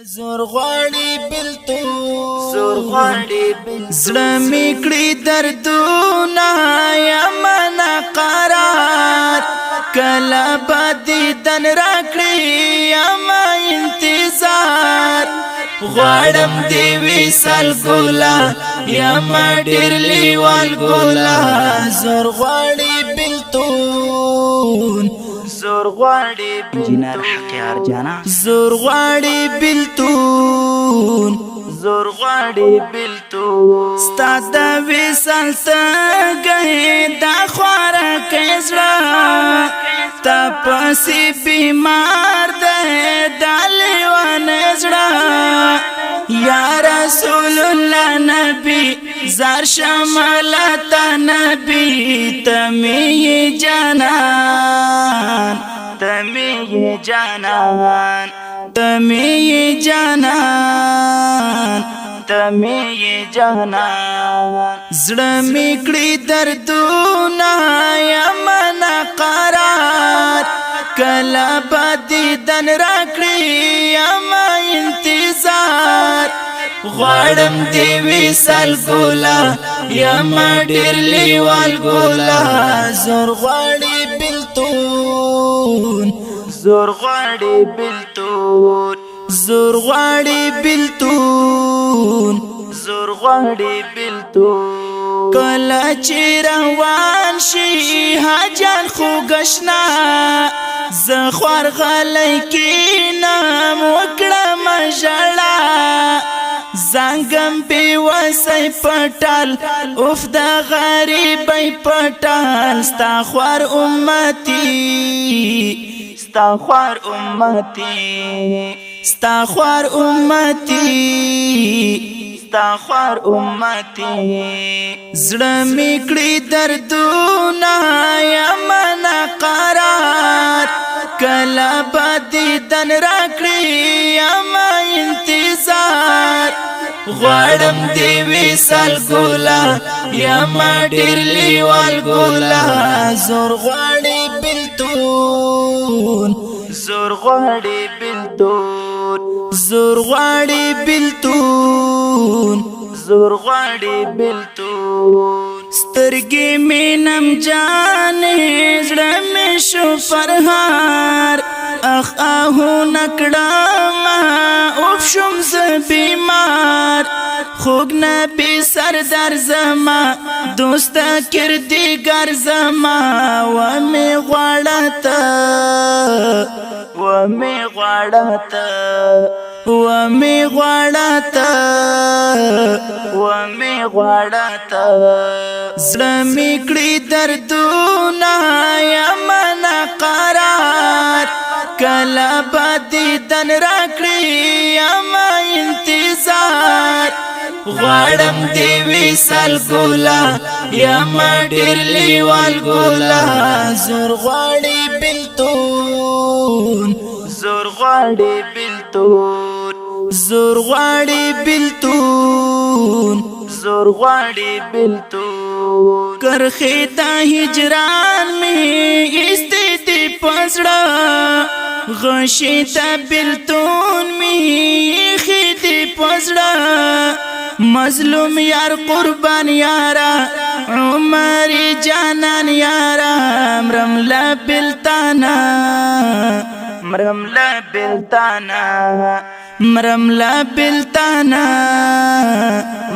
زور غواړي بلتون زور غواړي بلتون زړه میکړي دردونه یا منا قرار کله بدی دن راکړي یا ما انتظار غواړم دی وصال ګولا یا ما ډېر لیوال ګولا زور غواړي بلتون زور غواړي انجینر حقیار جانا زور غواړي بلتون زور غواړي بلتون ستاد د وصال څنګه دا خواره کزړه تا پسې بیمار ده دلیوان زړه یا رسول الله نبی زار شمالت نبی تمی جانان تمی جانان تمی جانان تمی جانان زړه میکړي دردونه یا منا قرار کله بدی دن راکړي یا ما انتظار غواړم دی وصال ګولا یا ما ډېر لیوال ګولا زور غواړي بلتون زور غواړي بلتون زور غواړي بلتون زور غواړي بلتون کله چې روان شي حاجان خو گشنا زخوار غلی کینم وکړم ژړا زنګم بی وسی پټال اوف د غریبۍ پټال ستا خوار امتی ستا خوار امتی ستا خوار امتی ستا خوار امتی زړه میکړي دردونه یا منا قرار کله بدی دن راکړي یا ما انتظار غواړم دی وصال ګولا یا ما ډېر لیوال ګولا زور غواړي بلتون زور غواړي بلتون زور غواړي بلتون زور غواړي بلتون سترګې مینم جانې زړه مې شو فرهار اخ آهو نکړم اوف شم ز بیمار خوږ نبی سردار زما دوست کردګار زما و می غواړه و می غواړه و می غواړه و می غواړه زړه میکړي دردونه یا منا قرار کله بدی دن راکړي یا ما انتظار غواړم دی وصال ګولا یا ما ډېر لیوال ګولا زور غواړي بلتون زور غواړي بلتون زور غواړي بلتون زور غواړي بلتون کرخه د هجران می استدی پسړه غشي د بلتون می خېدی پسړه مظلوم یار قربان یارا عمر جانان یارا مرملا بلتانا مرملا بلتانا مرملا بلتانا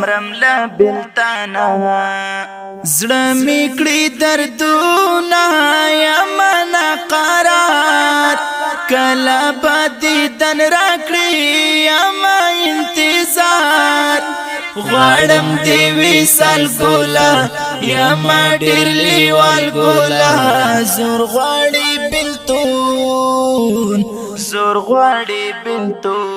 مرملا بلتانا زړه میکړي دردونه یا منا قرار کله بدی دن راکړي یا ما انتظار غواړم دی وصال ګولا یا ما ډېر لیوال ګولا زور غواړي بلتون زور غواړي بلتون